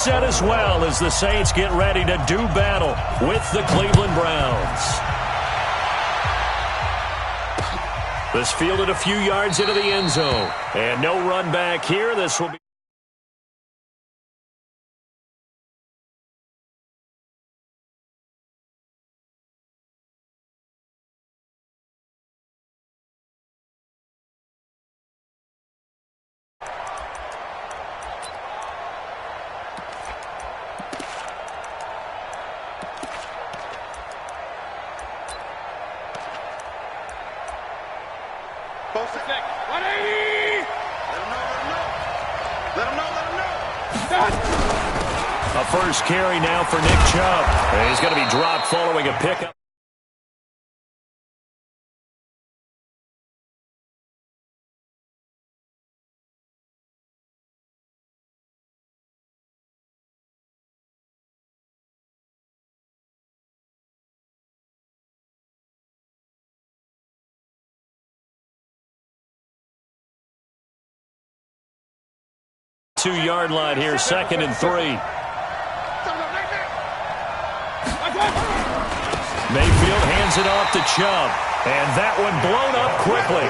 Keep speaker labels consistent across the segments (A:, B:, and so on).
A: Set as well as the Saints get ready to do battle with the Cleveland Browns. This fielded a few yards into the end zone. And no run back here. This will be... A first carry now for Nick Chubb. And he's going to be dropped following a pickup. Two-yard line here, 2nd and 3. Mayfield hands it off to Chubb. And that one blown up quickly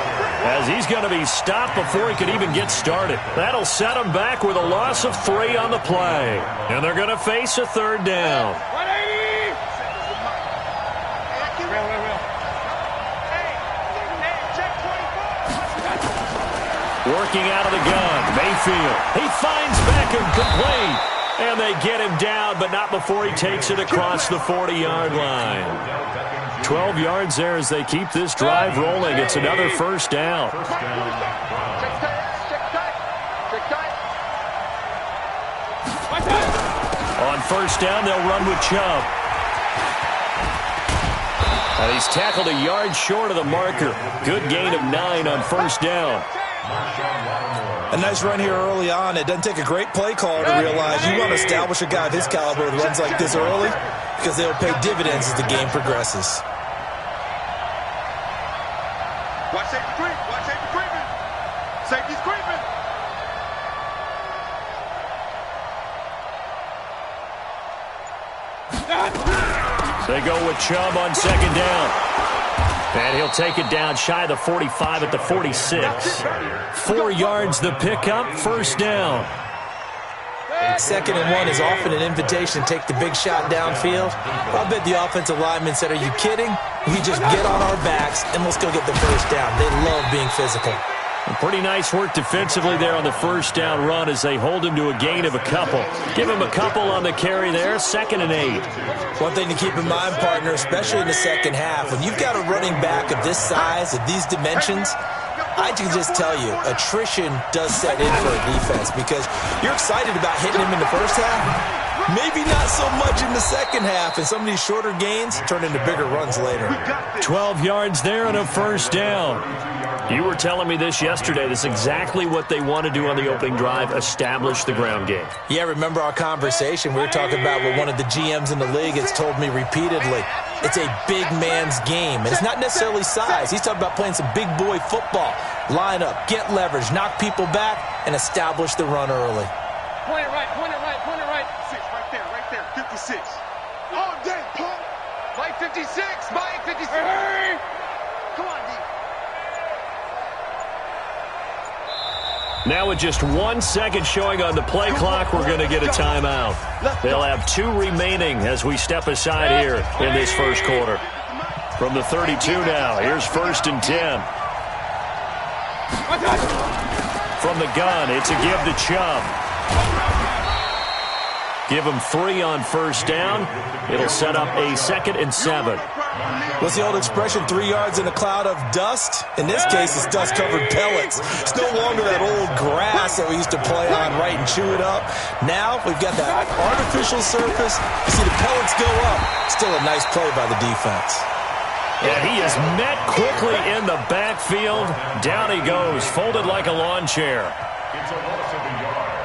A: as he's going to be stopped before he can even get started. That'll set him back with a loss of 3 on the play. And they're going to face a 3rd down. Working out of the gun, Mayfield. He finds Beckham complete. And they get him down, but not before he takes it across the 40-yard line. 12 yards there as they keep this drive rolling. It's another first down. On first down, they'll run with Chubb. And he's tackled a yard short of the marker. Good gain of 9 on first down.
B: A nice run here early on. It doesn't take a great play caller to realize you want to establish a guy of his caliber with runs like this early because they'll pay dividends as the game progresses.
C: Watch safety creep. Watch safety creeping. Safety's creeping.
A: They go with Chubb on 2nd down. And he'll take it down shy of the 45 at the 46. 4 yards the pickup, first down.
B: 2nd and 1 is often an invitation to take the big shot downfield. I bet the offensive lineman said, are you kidding? We just get on our backs and let's go get the first down. They love being physical.
A: Pretty nice work defensively there on the first down run as they hold him to a gain of a couple. Give him a couple on the carry there, 2nd and 8.
B: One thing to keep in mind, partner, especially in the second half, when you've got a running back of this size, of these dimensions, I can just tell you, attrition does set in for a defense because you're excited about hitting him in the first half. Maybe not so much in the second half, and some of these shorter gains turn into bigger runs later.
A: 12 yards there and a first down. You were telling me this yesterday. This is exactly what they want to do on the opening drive, establish the ground game.
B: Yeah, remember our conversation? We were talking about what one of the GMs in the league has told me repeatedly. It's a big man's game, and it's not necessarily size. He's talking about playing some big boy football. Line up, get leverage, knock people back, and establish the run early.
C: Point it right, point it right, point it right. 6, right there, 56. All day, pump. Mike 56, Mike 56. Hey! Come on, D.
A: Now with just 1 second showing on the play clock, we're going to get a timeout. They'll have 2 remaining as we step aside here in this first quarter. From the 32 now, here's 1st and 10. From the gun, it's a give to Chubb. Give him 3 on first down. It'll set up a 2nd and 7.
B: What's the old expression, 3 yards in a cloud of dust? In this case, it's dust-covered pellets. It's no longer that old grass that we used to play on, right, and chew it up. Now we've got that artificial surface. You see the pellets go up. Still a nice play by the defense.
A: And he is met quickly in the backfield. Down he goes, folded like a lawn chair.
D: It's a loss of a yard,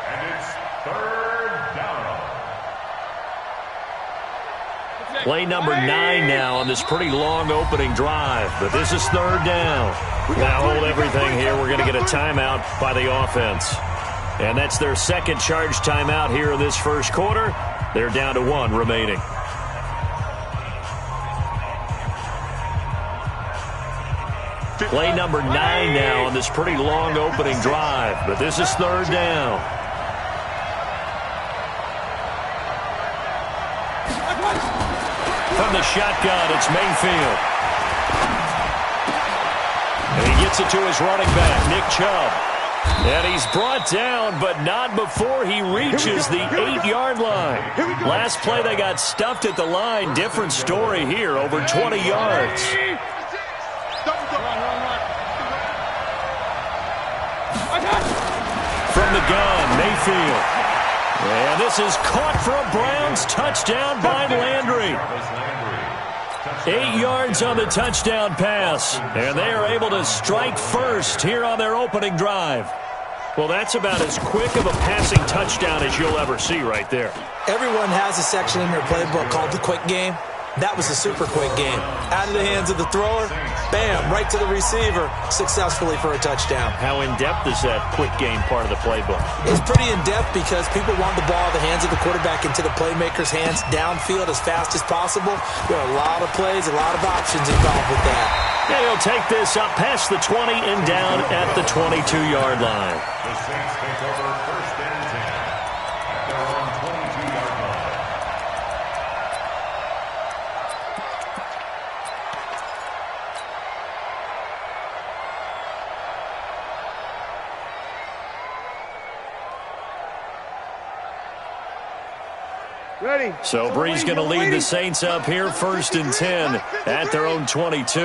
D: and it's 3rd down.
A: Play number 9 now on this pretty long opening drive, but this is 3rd down. Now hold everything here. We're going to get a timeout by the offense. And that's their second charge timeout here in this first quarter. They're down to 1 remaining. Play number 9 now on this pretty long opening drive. But this is third down. From the shotgun, it's Mayfield. And he gets it to his running back, Nick Chubb. And he's brought down, but not before he reaches the 8-yard line. Last play, they got stuffed at the line. Different story here, over 20 yards. From the gun, Mayfield. And this is caught for a Browns touchdown by Landry. 8 yards on the touchdown pass. And they are able to strike first here on their opening drive. Well, that's about as quick of a passing touchdown as you'll ever see right there.
B: Everyone has a section in their playbook called the quick game. That was a super quick game. Out of the hands of the thrower, bam, right to the receiver, successfully for a touchdown.
A: How in-depth is that quick game part of the playbook?
B: It's pretty in-depth because people want the ball in the hands of the quarterback into the playmaker's hands downfield as fast as possible. There are a lot of plays, a lot of options involved with that.
A: And he'll take this up past the 20 and down at the 22-yard line.
D: The Saints take over first and 10 at their own 22-yard line.
C: Ready.
A: So Bree's going to lead the Saints up here first and 10 at their own 22.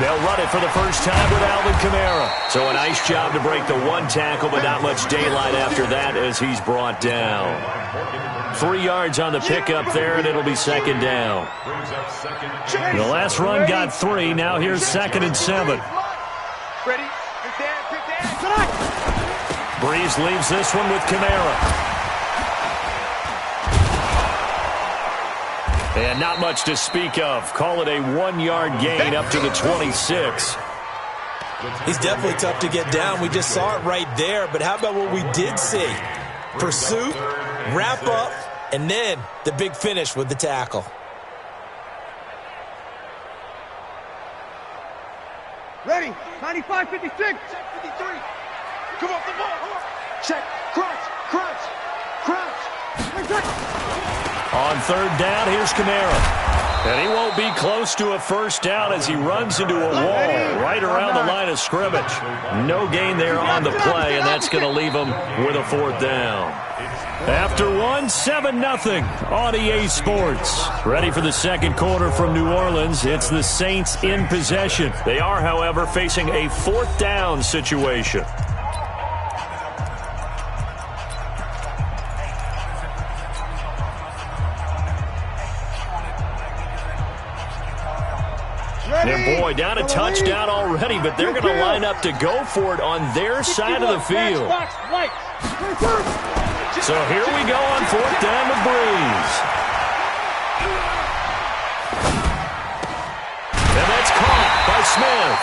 A: They'll run it for the first time with Alvin Kamara. So a nice job to break the 1 tackle, but not much daylight after that as he's brought down. 3 yards on the pickup there, and it'll be second down. The last run got 3. Now here's second and 7.
C: Ready.
A: Breeze leaves this one with Kamara. And not much to speak of. Call it a 1-yard gain up to the 26.
B: He's definitely tough to get down. We just saw it right there. But how about what we did see? Pursuit, wrap up, and then the big finish with the tackle.
C: Ready. 95, 56. Check 53. Come on, the ball. Check. Crunch.
A: On third down, here's Kamara. And he won't be close to a first down as he runs into a wall right around the line of scrimmage. No gain there on the play, and that's going to leave him with a fourth down. After 1, 7-0 on EA Sports. Ready for the second quarter from New Orleans. It's the Saints in possession. They are, however, facing a fourth down situation. And boy, down a touchdown already, but they're going to line up to go for it on their side of the field. So here we go on fourth down to Breeze. And that's caught by Smith.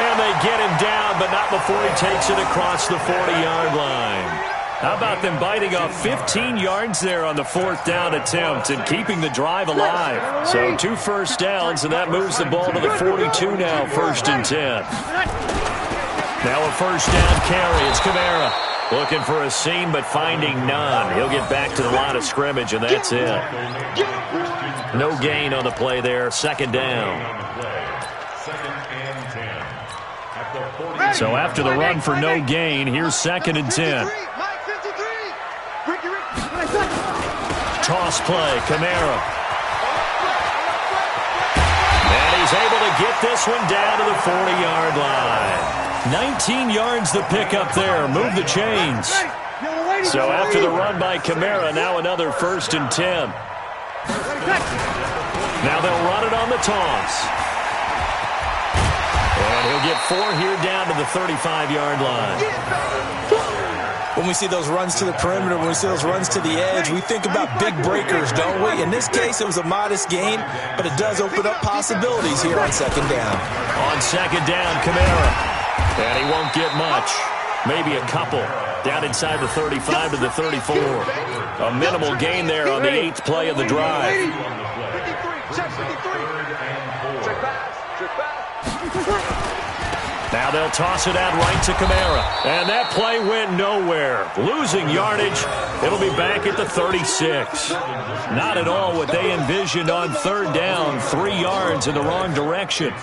A: And they get him down, but not before he takes it across the 40-yard line. How about them biting off 15 yards there on the fourth down attempt and keeping the drive alive? So 2 first downs, and that moves the ball to the 42 now, first and 10. Now a first down carry. It's Kamara looking for a seam, but finding none. He'll get back to the line of scrimmage, and that's it. No gain on the play there, second down. So after the run for no gain, here's second and 10. Toss play, Kamara. And he's able to get this one down to the 40-yard line. 19 yards the pick up there. Move the chains. So after the run by Kamara, now another first and 10. Now they'll run it on the toss. And he'll get 4 here down to the 35-yard line.
B: When we see those runs to the perimeter, when we see those runs to the edge, we think about big breakers, don't we? In this case, it was a modest gain, but it does open up possibilities here on second down.
A: On second down, Kamara. And he won't get much. maybe a couple. Down inside the 35 to the 34. A minimal gain there on the 8th play of the drive.
C: 53, check 53. Check pass.
A: Now they'll toss it out right to Kamara. And that play went nowhere. Losing yardage. It'll be back at the 36. Not at all what they envisioned on 3rd down. 3 yards in the wrong direction.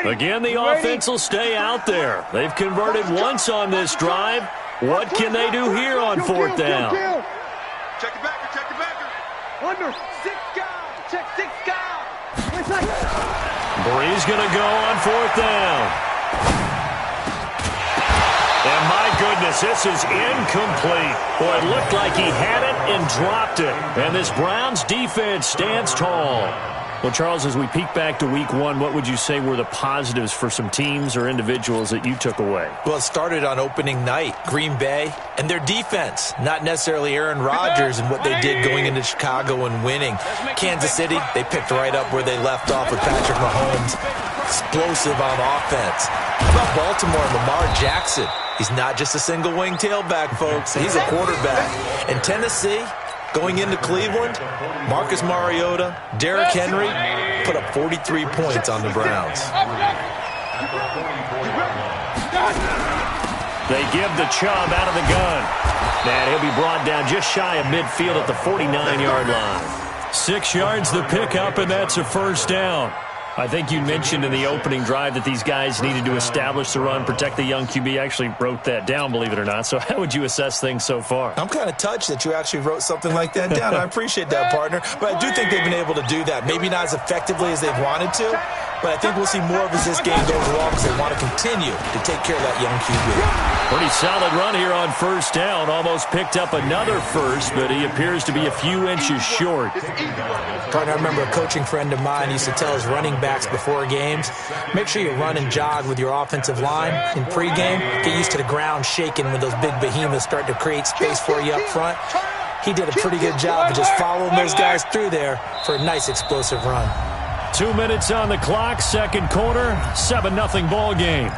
A: Again, the offense will stay out there. They've converted once on this drive. What can they do here on 4th down?
C: Check the backer, check the backer. Under 6 guys, check 6 guys.
A: Bree's going to go on 4th down. And my goodness, this is incomplete. Boy, it looked like he had it and dropped it. And this Browns defense stands tall. Well, Charles, as we peek back to week 1, what would you say were the positives for some teams or individuals that you took away?
B: Well, it started on opening night. Green Bay and their defense, not necessarily Aaron Rodgers and what they did going into Chicago and winning. Kansas City, they picked right up where they left off with Patrick Mahomes. Explosive on offense. How about Baltimore and Lamar Jackson? He's not just a single wing tailback, folks. He's a quarterback. And Tennessee, going into Cleveland, Marcus Mariota, Derrick Henry put up 43 points on the Browns.
A: They give the Chubb out of the gun. And he'll be brought down just shy of midfield at the 49-yard line. 6 yards the pickup, and that's a 1st down. I think you mentioned in the opening drive that these guys needed to establish the run, protect the young QB. Actually wrote that down, believe it or not. So how would you assess things so far?
B: I'm kind of touched that you actually wrote something like that down. I appreciate that, partner. But I do think they've been able to do that. Maybe not as effectively as they've wanted to, but I think we'll see more of as this game goes along because they want to continue to take care of that young QB.
A: Pretty solid run here on 1st down. Almost picked up another first, but he appears to be a few inches short.
B: Partner, I remember a coaching friend of mine used to tell his running backs before games, make sure you run and jog with your offensive line in pregame. Get used to the ground shaking when those big behemoths start to create space for you up front. He did a pretty good job of just following those guys through there for a nice explosive run.
A: 2 minutes on the clock, 2nd quarter, 7-0 ball game.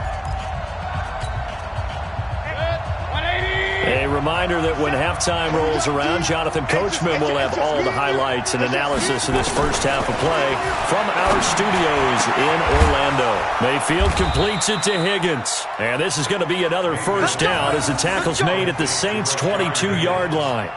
A: A reminder that when halftime rolls around, Jonathan Coachman will have all the highlights and analysis of this first half of play from our studios in Orlando. Mayfield completes it to Higgins. And this is going to be another 1st down as the tackle's made at the Saints' 22-yard line.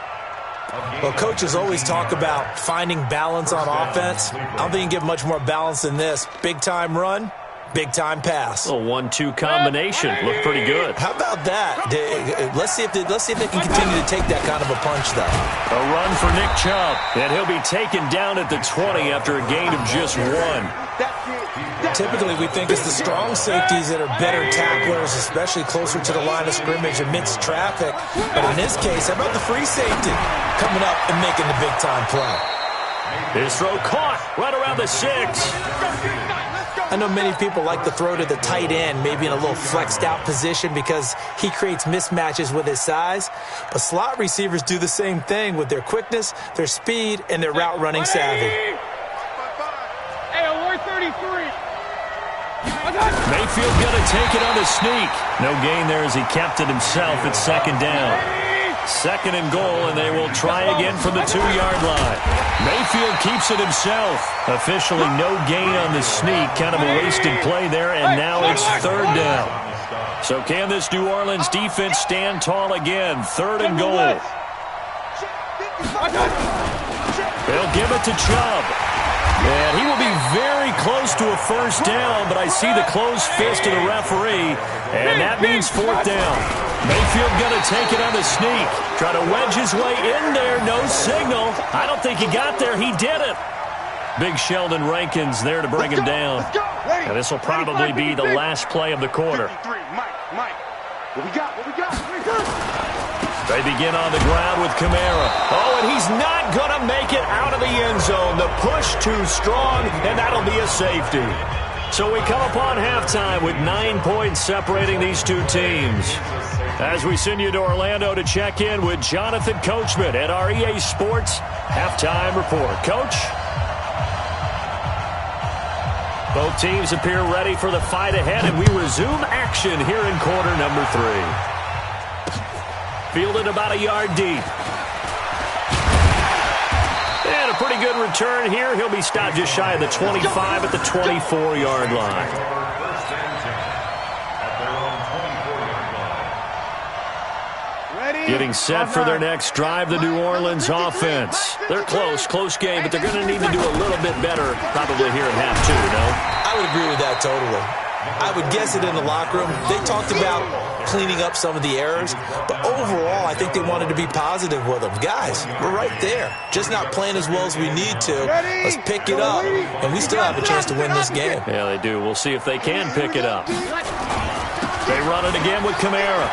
B: Well, coaches always talk about finding balance on offense. I don't think you can get much more balance than this. Big-time run, big-time pass.
A: A 1-2 combination. Looked pretty good.
B: How about that? Let's see if they can continue to take that kind of a punch, though.
A: A run for Nick Chubb. And he'll be taken down at the 20 after a gain of just 1.
B: Typically, we think it's the strong safeties that are better tacklers, especially closer to the line of scrimmage amidst traffic. But in this case, how about the free safety coming up and making the big-time play?
A: His throw caught right around the 6.
B: I know many people like to throw to the tight end, maybe in a little flexed-out position because he creates mismatches with his size. But slot receivers do the same thing with their quickness, their speed, and their route-running savvy.
C: Hey, alert 33.
A: Mayfield going to take it on the sneak. No gain there as he kept it himself at 2nd down. 2nd and goal, and they will try again from the 2-yard line. Mayfield keeps it himself. Officially no gain on the sneak. Kind of a wasted play there, and now it's 3rd down. So can this New Orleans defense stand tall again? 3rd and goal. They'll give it to Chubb. And he will be very close to a 1st down, but I see the closed fist of the referee, and that means 4th down. Mayfield going to take it on the sneak. Try to wedge his way in there. No signal. I don't think he got there. He did it. Big Sheldon Rankins there to bring him down. And this will probably be the last play of the quarter.
C: Mike. What we got?
A: They begin on the ground with Kamara. Oh, and he's not going to make it out of the end zone. The push too strong, and that'll be a safety. So we come upon halftime with 9 points separating these two teams. As we send you to Orlando to check in with Jonathan Coachman at our EA Sports Halftime Report. Coach? Both teams appear ready for the fight ahead, and we resume action here in quarter number 3. Fielded about a yard deep. And a pretty good return here. He'll be stopped just shy of the 25 at the 24-yard line. Getting set for their next drive, the New Orleans offense. They're close game, but they're going to need to do a little bit better probably here in half 2, no?
B: I would agree with that totally. I would guess it in the locker room. They talked about cleaning up some of the errors, but overall, I think they wanted to be positive with them. Guys, we're right there. Just not playing as well as we need to. Let's pick it up, and we still have a chance to win this game.
A: Yeah, they do. We'll see if they can pick it up. They run it again with Kamara.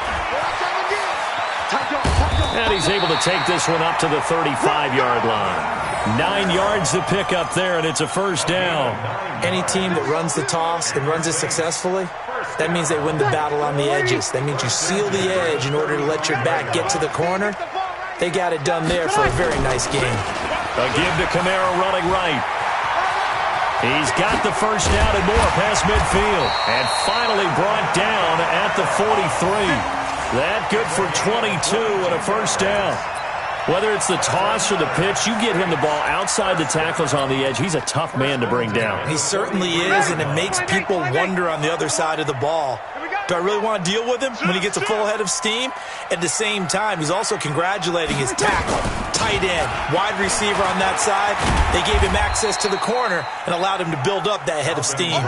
A: And he's able to take this one up to the 35-yard line. 9 yards to pick up there, and it's a first down.
B: Any team that runs the toss and runs it successfully, that means they win the battle on the edges. That means you seal the edge in order to let your back get to the corner. They got it done there for a very nice game.
A: A give to Kamara running right. He's got the first down and more past midfield. And finally brought down at the 43. That good for 22 and a first down. Whether it's the toss or the pitch, you get him the ball outside the tackles on the edge. He's a tough man to bring down.
B: He certainly is, and it makes people wonder on the other side of the ball. Do I really want to deal with him when he gets a full head of steam? At the same time, he's also congratulating his tackle, tight end, wide receiver on that side. They gave him access to the corner and allowed him to build up that head of steam.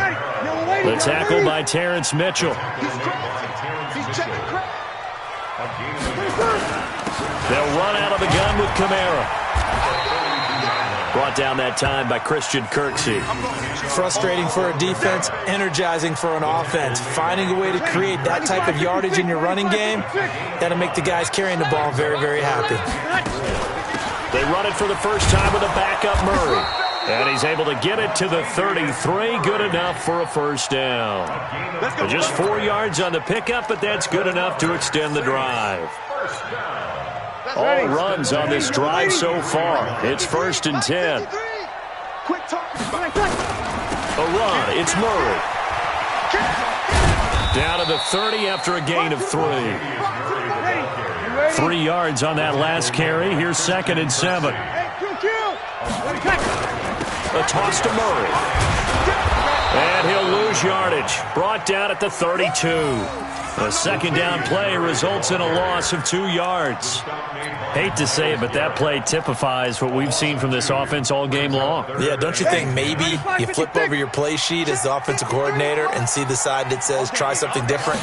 A: The tackle by Terrence Mitchell. They'll run out of the gun with Kamara. Brought down that time by Christian Kirksey.
B: Frustrating for a defense, energizing for an offense. Finding a way to create that type of yardage in your running game, that'll make the guys carrying the ball very, very happy.
A: They run it for the first time with a backup Murray. And he's able to get it to the 33. Good enough for a first down. Just 4 yards on the pickup, but that's good enough to extend the drive. All runs on this drive so far. It's 1st and 10. A run. It's Murray. Down to the 30 after a gain of 3. 3 yards on that last carry. Here's 2nd and 7. A toss to Murray. And he'll lose yardage. Brought down at the 32. A second down play results in a loss of 2 yards. Hate to say it, but that play typifies what we've seen from this offense all game long.
B: Yeah, don't you think maybe you flip over your play sheet as the offensive coordinator and see the side that says try something different?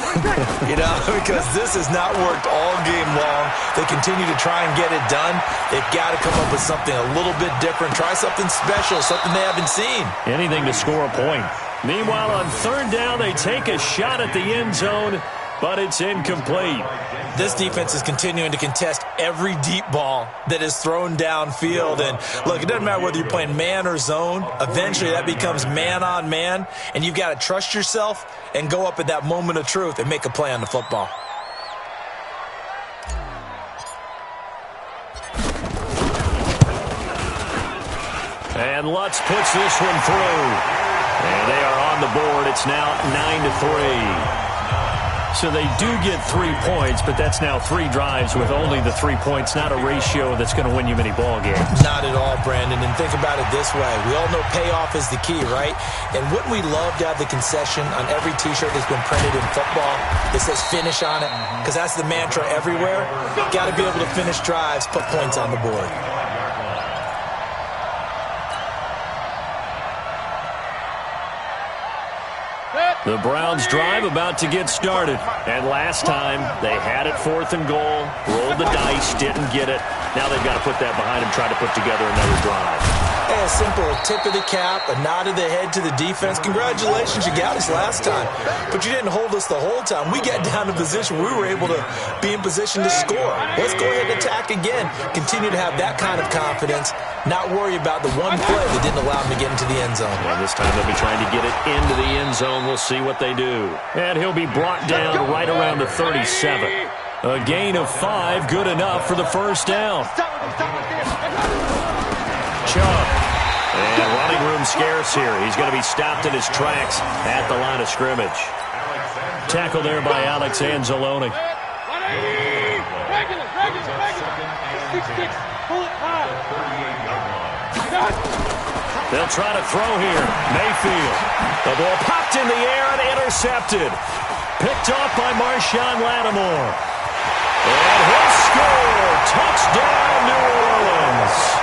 B: You know, because this has not worked all game long. They continue to try and get it done. They've got to come up with something a little bit different. Try something special, something they haven't seen.
A: Anything to score a point. Meanwhile, on 3rd down, they take a shot at the end zone, but it's incomplete.
B: This defense is continuing to contest every deep ball that is thrown downfield. And look, it doesn't matter whether you're playing man or zone. Eventually that becomes man on man, and you've got to trust yourself and go up at that moment of truth and make a play on the football.
A: And Lutz puts this one through. And they are on the board. It's now 9-3. So they do get 3 points, but that's now 3 drives with only the 3 points. Not a ratio that's going to win you many ball games.
B: Not at all, Brandon. And think about it this way. We all know payoff is the key, right? And wouldn't we love to have the concession on every T-shirt that's been printed in football that says finish on it? Because that's the mantra everywhere. Got to be able to finish drives, put points on the board.
A: The Browns drive about to get started. And last time, they had it 4th and goal, rolled the dice, didn't get it. Now they've got to put that behind them, try to put together another drive.
B: Hey, a simple tip of the cap, a nod of the head to the defense. Congratulations, you got us last time. But you didn't hold us the whole time. We got down to position where we were able to be in position to score. Let's go ahead and attack again. Continue to have that kind of confidence. Not worry about the one play that didn't allow them to get into the end zone.
A: And this time they'll be trying to get it into the end zone. We'll see what they do. And he'll be brought down right around the 37. A gain of 5, good enough for the first down. Chubb. And running room scarce here. He's going to be stopped in his tracks at the line of scrimmage. Tackle there by Alex Anzalone. They'll try to throw here. Mayfield. The ball popped in the air and intercepted. Picked off by Marshawn Lattimore. And he'll score. Touchdown, New Orleans.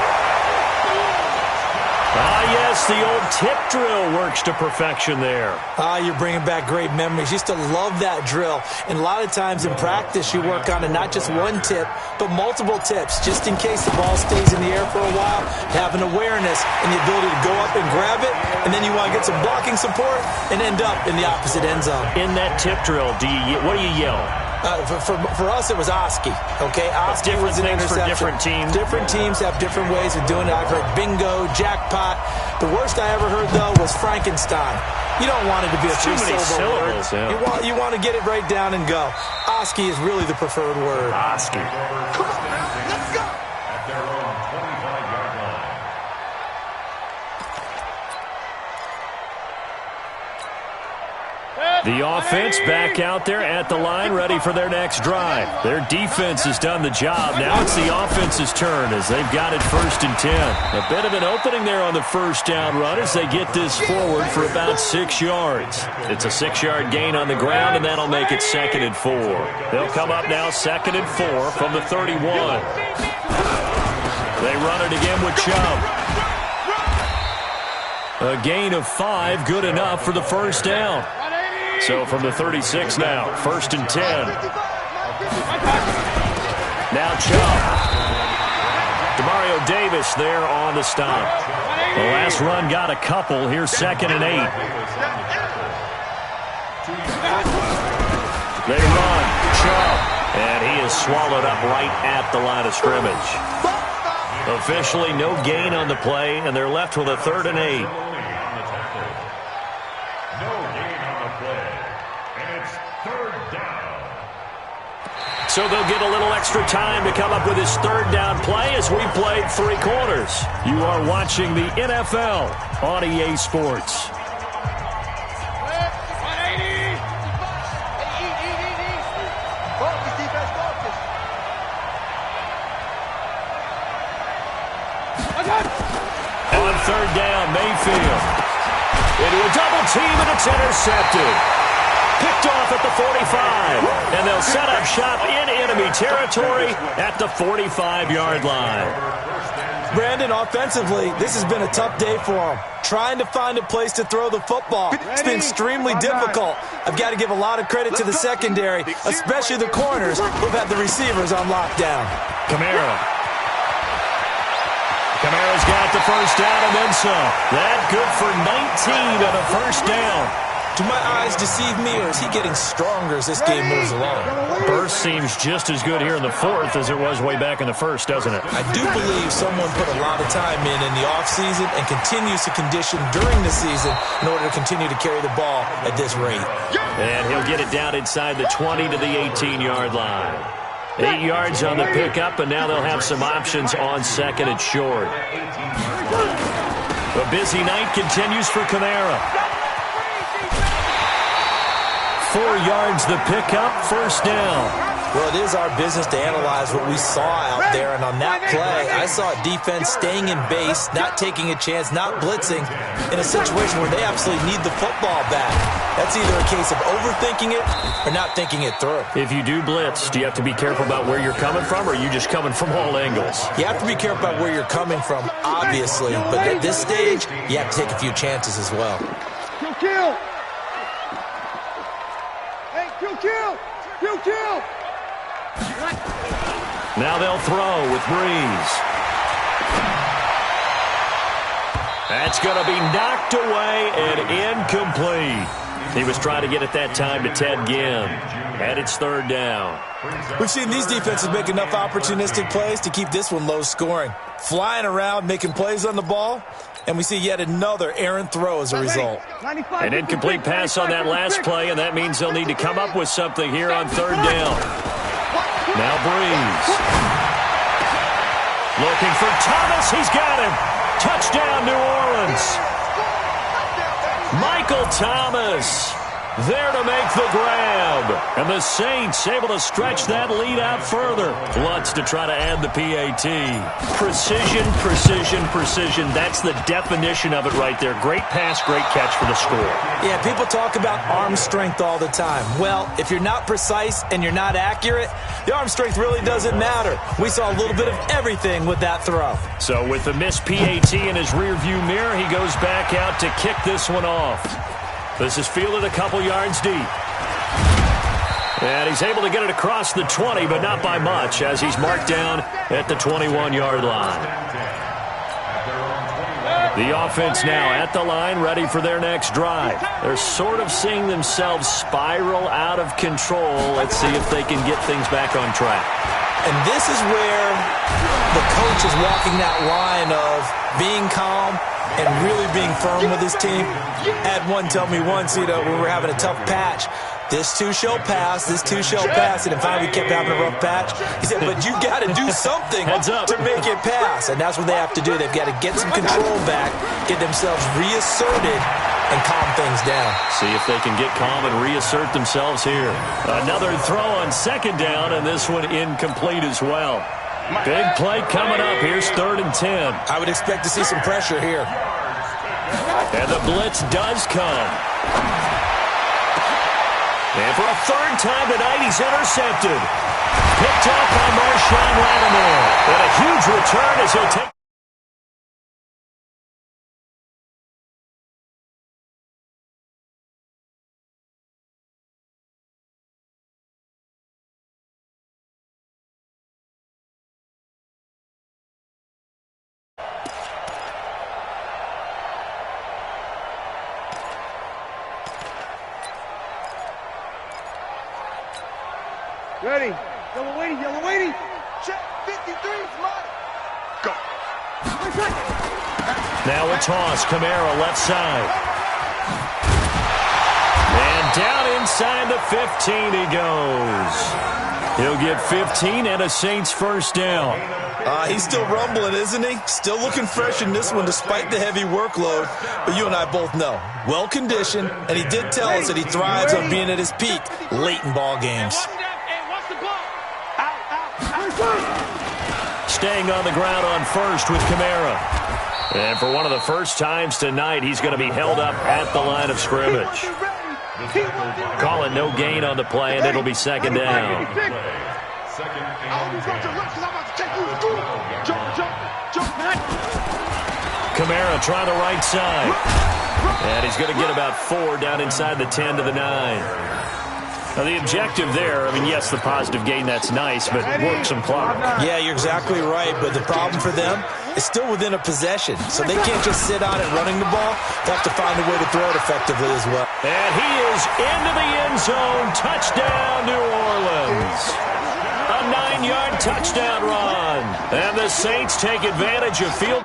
A: Yes, the old tip drill works to perfection there.
B: You're bringing back great memories. Used to love that drill. And a lot of times in practice, you work on it, not just one tip, but multiple tips, just in case the ball stays in the air for a while. Have an awareness and the ability to go up and grab it, and then you want to get some blocking support and end up in the opposite end zone.
A: In that tip drill, what do you yell?
B: For us, it was Oski. Okay, Oski was an interception.
A: For different teams.
B: Different teams have different ways of doing it. I've heard bingo, jackpot. The worst I ever heard, though, was Frankenstein. You don't want it to be a three-syllable word. Yeah. You want to get it right down and go. Oski is really the preferred word.
A: Oski.
C: Come on, man. Let's go.
D: At their own 25-yard line.
A: The offense back out there at the line, ready for their next drive. Their defense has done the job. Now it's the offense's turn as they've got it 1st and 10. A bit of an opening there on the first down run as they get this forward for about 6 yards. It's a 6-yard gain on the ground, and that'll make it 2nd and 4. They'll come up now 2nd and 4 from the 31. They run it again with Chubb. A gain of 5, good enough for the first down. So from the 36 now, 1st and 10. Now Chubb. Demario Davis there on the stop. The last run got a couple. Here's 2nd and 8. They run. Chubb. And he is swallowed up right at the line of scrimmage. Officially no gain on the play, and they're left with a 3rd and 8. So they'll get a little extra time to come up with his 3rd down play as we played 3 quarters. You are watching the NFL on EA Sports. On 3rd down, Mayfield. Into a double team, and it's intercepted. Picked off at the 45, and they'll set up shop in enemy territory at the 45-yard line.
B: Brandon, offensively, this has been a tough day for them. Trying to find a place to throw the football. It's been extremely difficult. I've got to give a lot of credit to the secondary, especially the corners who've had the receivers on lockdown.
A: Kamara's got the first down and then some. That good for 19 and a first down.
B: Do my eyes deceive me, or is he getting stronger as this game moves along?
A: Burst seems just as good here in the 4th as it was way back in the 1st, doesn't it?
B: I do believe someone put a lot of time in the offseason and continues to condition during the season in order to continue to carry the ball at this rate.
A: And he'll get it down inside the 20 to the 18-yard line. 8 yards on the pickup, and now they'll have some options on 2nd and short. A busy night continues for Kamara. 4 yards the pickup, 1st down.
B: Well, it is our business to analyze what we saw out there, and on that play, I saw a defense staying in base, not taking a chance, not blitzing, in a situation where they absolutely need the football back. That's either a case of overthinking it or not thinking it through.
A: If you do blitz, do you have to be careful about where you're coming from, or are you just coming from all angles?
B: You have to be careful about where you're coming from, obviously, but at this stage, you have to take a few chances as well.
C: Kill! Hey, kill!
A: Now they'll throw with Breeze. That's going to be knocked away and incomplete. He was trying to get it that time to Ted Ginn. And it's 3rd down.
B: We've seen these defenses make enough opportunistic plays to keep this one low scoring. Flying around, making plays on the ball, and we see yet another errant throw as a result.
A: An incomplete pass on that last play, and that means they'll need to come up with something here on 3rd down. Now Breeze. Looking for Thomas. He's got him. Touchdown, New Orleans. Michael Thomas there to make the grab. And the Saints able to stretch that lead out further. Lutz to try to add the PAT. Precision, precision, precision. That's the definition of it right there. Great pass, great catch for the score.
B: Yeah, people talk about arm strength all the time. Well, if you're not precise and you're not accurate, the arm strength really doesn't matter. We saw a little bit of everything with that throw.
A: So with the missed PAT in his rearview mirror, he goes back out to kick this one off. This is fielded a couple yards deep. And he's able to get it across the 20, but not by much, as he's marked down at the 21-yard line. The offense now at the line, ready for their next drive. They're sort of seeing themselves spiral out of control. Let's see if they can get things back on track.
B: And this is where the coach is walking that line of being calm and really being firm with his team. Had one tell me once, when we were having a tough patch, this too shall pass, this too shall pass. And then finally we kept having a rough patch. He said, but you got to do something to make it pass. And that's what they have to do. They've got to get some control back, get themselves reasserted, and calm things down.
A: See if they can get calm and reassert themselves here. Another throw on second down, and this one incomplete as well. Big play coming up. Here's 3rd and 10.
B: I would expect to see some pressure here.
A: And the blitz does come. And for a 3rd time tonight, he's intercepted. Picked up by Marshawn Lattimore. And a huge return as he'll take.
C: Ready. Yellow waiting. Check 53, smart. Go.
A: Now a toss. Kamara left side. And down inside the 15 he goes. He'll get 15 and a Saints first down.
B: He's still rumbling, isn't he? Still looking fresh in this one despite the heavy workload. But you and I both know, well-conditioned, and he did tell us that he thrives on being at his peak late in ball games.
A: Staying on the ground on first with Kamara. And for one of the first times tonight, he's going to be held up at the line of scrimmage. Call it no gain on the play, and it'll be second down. Kamara trying the right side. And he's going to get about 4 down inside the 10 to the 9. Now, the objective there, yes, the positive gain, that's nice, but work some clock.
B: Yeah, you're exactly right, but the problem for them is still within a possession, so they can't just sit on it running the ball. They have to find a way to throw it effectively as well.
A: And he is into the end zone. Touchdown, New Orleans. A 9-yard touchdown run. And the Saints take advantage of field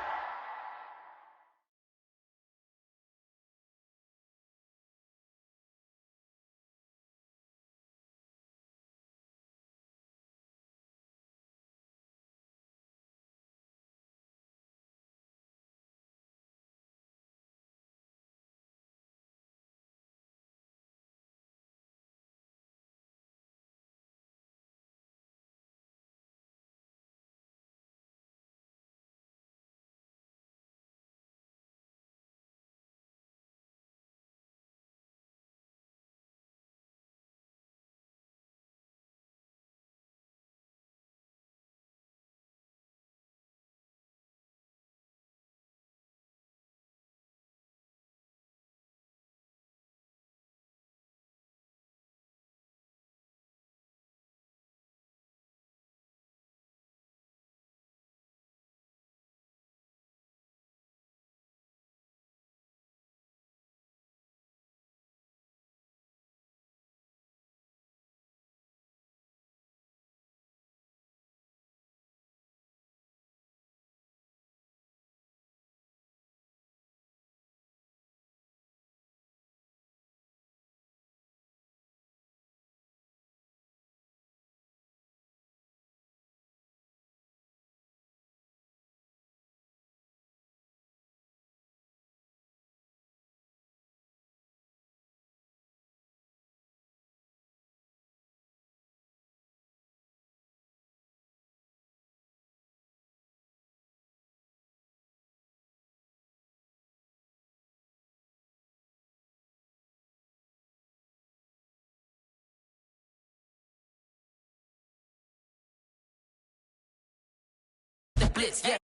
E: blitz, yeah.